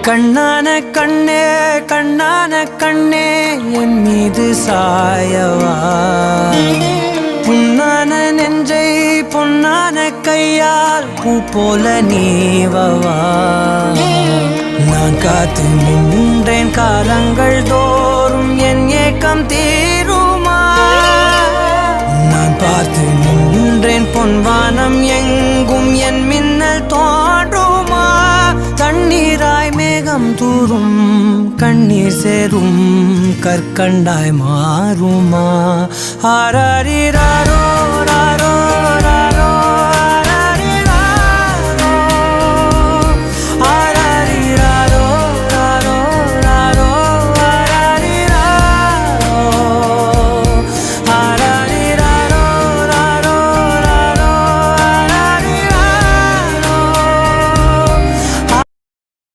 கண்ணான கண்ணே கண்ணான கண்ணே என் மீது சாயவா புண்ணான நெஞ்சை பொன்னான கையால் பூ போல நீவவா நான் காத்து நின்றேன் காலங்கள் தோறும் என் ஏக்கம் தீருமா நான் பார்த்து நின்றேன் பொன்வானம் எங்கும் என் மின்னல் தோன்றுமா தண்ணீராய் மேகம் தூரும் கண்ணீர் சேரும் கற்கண்டாய் மாறுமா ஆராரிராரோ